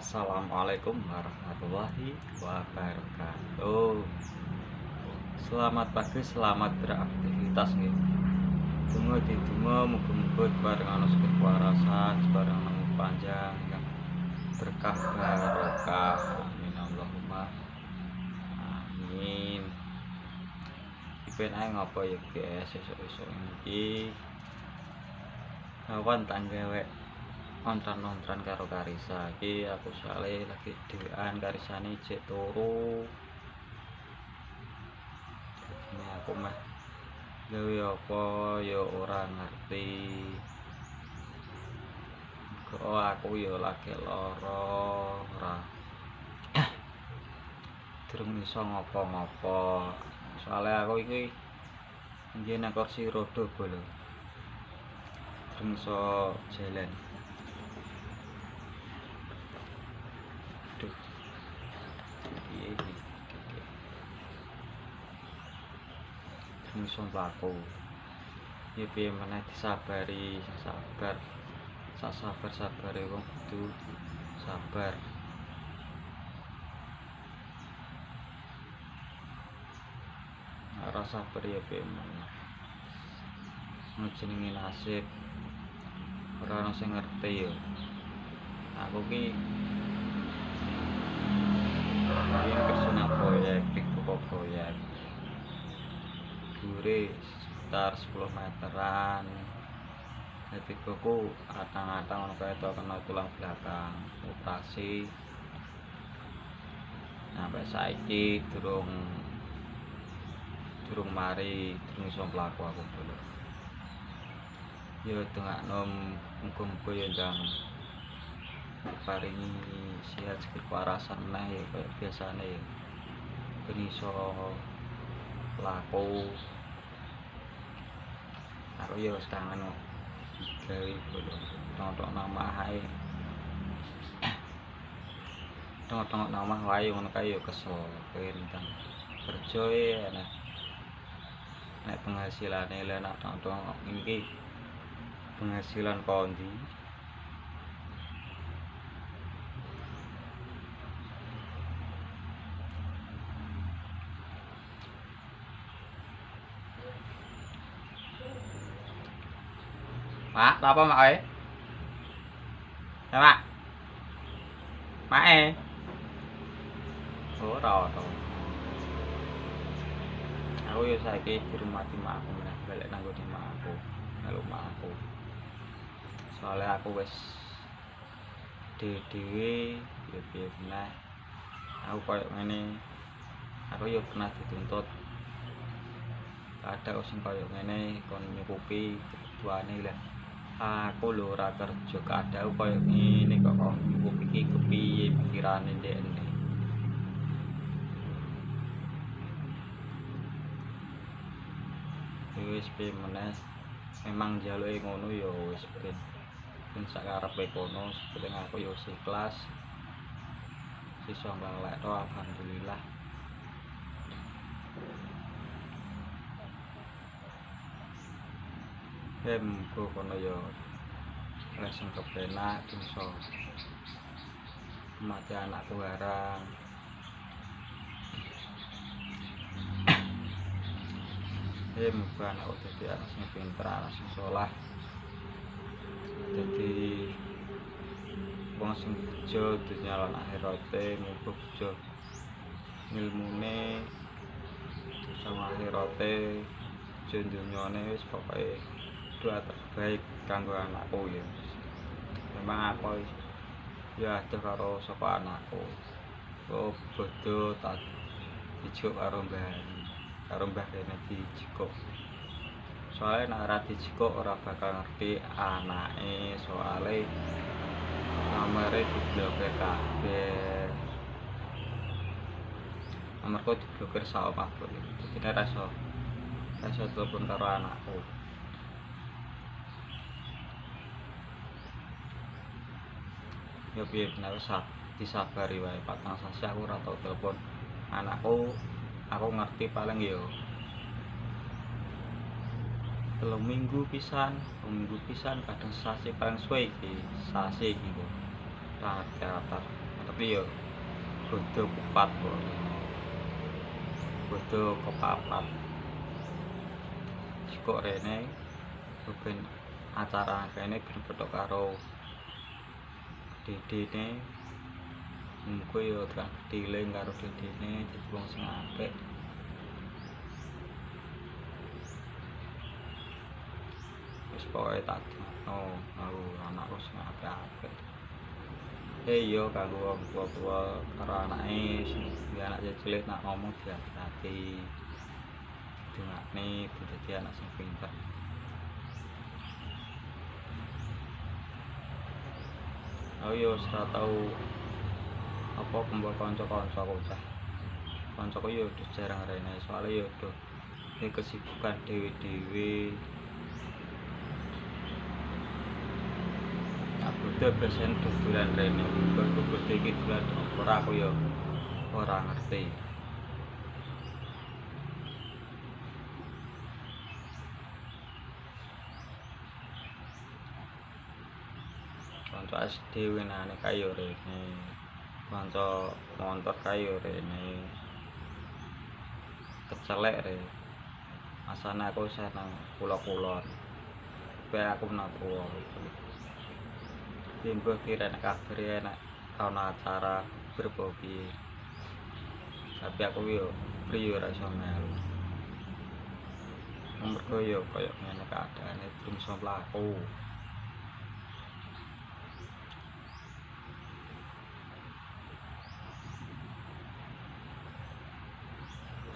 Assalamualaikum warahmatullahi wabarakatuh. Selamat pagi, selamat beraktivitas nggih. Donga didonga muga-muga bareng ana kewarasan, bareng nemu panjang ingkang berkah barokah. Amin Allahumma amin. Ipen ae ngapa ya guys, esuk-esuk iki awan tanggewek ontran-ontran karo Karisa iki aku soalnya lagi dhewean Karisane cek turu. Ini aku mah gawe apa ya ora ngerti. Kok aku ya lagi lara ora durung iso ngopo-ngopo. Soalnya aku iki nggih nang kursi roda lho. Durung iso jalan. Aduh. Piye iki? Durung iso mlaku. Ya piye meneh disabari, sabar. Sak sabar-sabare wong kudu sabar. Ora sabar ya piye meneh. Jenenge nasib. Ora ono sing ngerti ya. Aku ki biyen kerjane proyek, pokok proyek. Dhuwure sekitar 10 meteran. Jadi buku atang-atang ono kaya kena tulang belakang, operasi. Sampai saiki durung mari, durung iso mlaku aku dulu. Ya dongakno muga-muga ya ndang paringi sehat kewarasan meneh ya kaya biasane ya. Ben iso laku. Aku ya wis kangen gawe dulu. Tonton nama ae. Tengok-tengok nama wae ngono kae ya kesel. Kentang kerja enak. Nek penghasilane lek nak tengok iki penghasilan kondi. Mak, apa mak ae? Ya mak. Mak e. Ora to. Aku ya saiki dirumati mak aku meneh balik nang nggon mak aku. Melu mak aku. Soalnya aku wis dhewe ya piye meneh. Aku koyo ngene. Aku ya pernah dituntut. Ada sing koyo ngene kon nyukupi kebutuhane lah. Aku lho ora kerja kadang koyo ngene kok nyukupi iki kepiye pikirane ndekne. Wis piye meneh memang jaluke ngono ya wis ben sakarepe kono penting aku ya ikhlas iso nglekno alhamdulillah. Muga kono ya langsung kepenak iso mati anakku barang. Muga anakku dadi anak sing pinter, anak sing saleh. Dadi wong sing bejo dunya lan akhirate, muga bejo ilmune sama akhirate, bejo dunyane wis pokoke doa terbaik kanggo anakku ya. Memang aku ya adoh karo saka anakku. Oh bodoh tak dijuk karo mbah kene dijikuk. Soalnya nek ora dijikuk ora bakal ngerti anake, soale nomere diblokir kabeh. Nomorku diblokir sak omah bro. Dadi nek ra iso telepon karo anakku. Ya piye nek wis disabari wae patang sasi aku ora tau telepon anakku. Aku ngerti paling ya 3 minggu pisan, kadang sasi paling suwe iki, sasi iki kok. Teater tapi yo kudu kupat kudu kepapat kok rene ben acara kene ben petok karo dedene muga yo gak diling karo dedene dadi wong sing apik wis pokoke tak aku anakku sing apik-apik iya kanggo wong tua-tua karo anake sing anak cilik nak ngomong hati-hati dongakne ben dadi anak sing pinter. Oh yo ora tau apa kumpul kanca-kancaku cah. Kancaku yo udah jarang rene soalnya yo udah ini kesibukan dewe-dewe. Aku udah biasanya dodolan rene, kumpul iki dolan ora aku yo ora ngerti. Kanca SD winane kayo rene. Kanca montor kayo rene. Kecelek re. Asane aku seneng kula-kulon. Supaya aku nang tuwa. Timbuh kirene kabar enak ana acara berbobi. Tapi aku yo priyo ora iso melu. Mergo yo koyo ngene keadaane belum iso mlaku.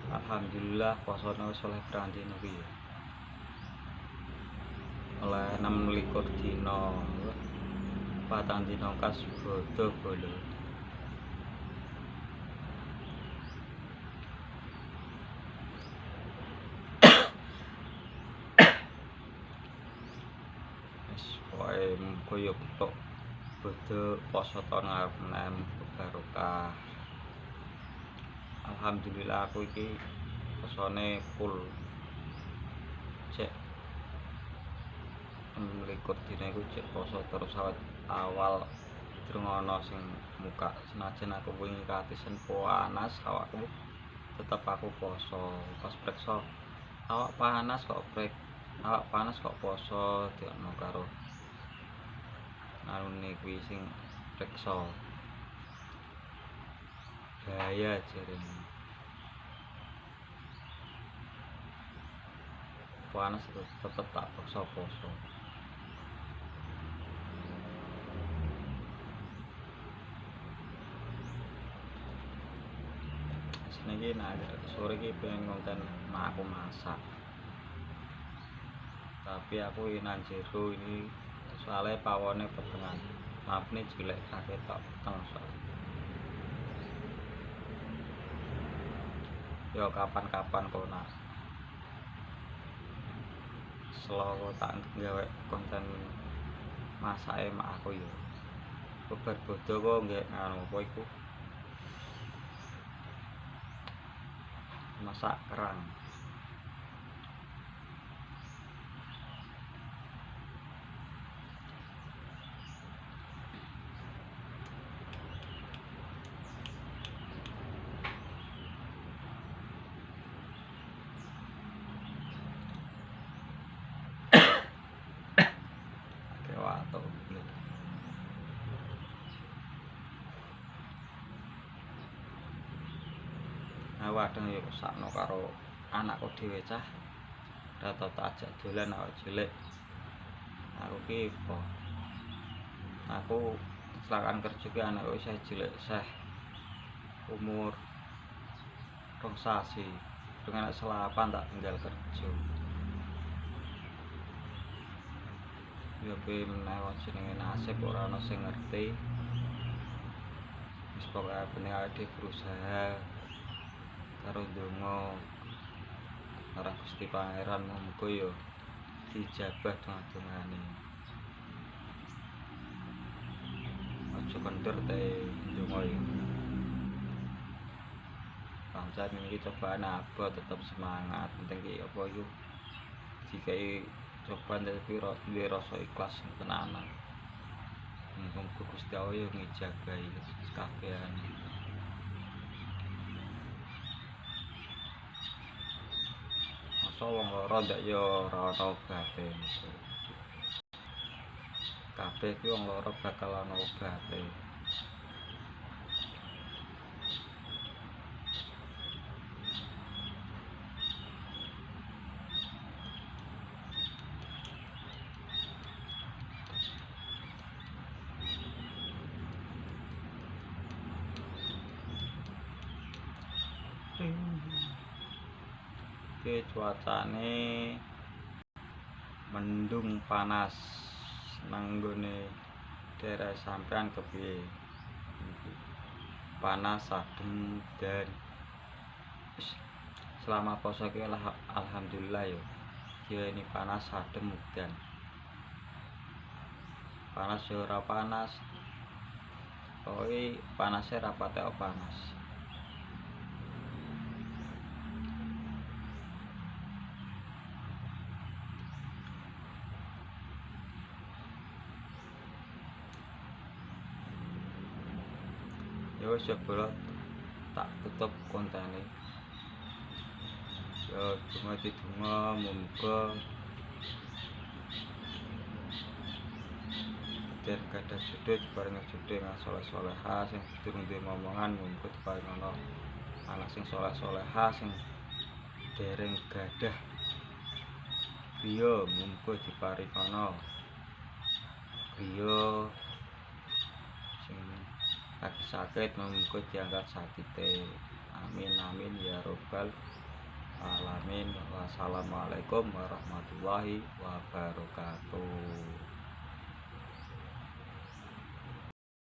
Alhamdulillah posone wis oleh pirang dina iki ya. Oleh 26 dina. Patang dina kas bodo bolo. Wis pokoke koyo petok bodo poso tahun ngarep menem barokah. Alhamdulillah aku iki posone full cek 26 dina iku cek poso terus awal durung ana sing muka senajan aku wingi katisen panas awakku tetep aku poso pas preksa awak panas kok poso diokno karo anune kuwi sing preksa bahaya jarene panas tetep tak paksa poso. Niki nak sore iki pengen konten aku masak. Tapi aku nang jero ini soalnya pawone petengan. Maaf nih jelek kakek tok peteng soalnya. Yo kapan-kapan kok nak selalu tak gawe konten masake mak aku yo. Beber bodo kok nggak nganu apa iku. Masak kerang. Kewato. Wadeng yo sakno karo anakku dhewe cah. Rata tak ajak dolan awak cilik. Aku ki aku kecelakaan kerja ki anakku isih cilik seh umur 2 sasi. Dengan selapan tak tinggal kerja. Yo ben menawa jenenge nasib ora ana sing ngerti. Wis pokoke ben awake berusaha karo ndonga marang Gusti Pangeran muga yo dijabah donga-dongane. Aja kendher te ndonga iki. Pancen iki cobaan abot tetep semangat. Penting ki apa iku dikai cobaan tapi duwe rasa ikhlas tenanan. Muga Gusti Allah yo ngijagai kabèhan. Masa wong lara ndak yo ora ana obate. Kabeh ki wong lara bakal ana obate. Oke, cuacane mendung panas nang nggone daerah sampean kepiye? Panas, adem, dan selama poso ki alhamdulillah yo. Ini panas, adem, udan. Panas yo ora panas. Pokoke panase ra patek panas. Ya wis bolot tak tutup kontene. Ya donga muga dan kada jodoh diparingi jodoh nang saleh-salehah sing durung duwe momongan muga diparingono anak sing saleh-salehah sing dereng gadah griya muga diparingono griya sing lagi sakit muga diangkat sakite. Amin amin ya robbal alamin. Wassalamualaikum warahmatullahi wabarakatuh.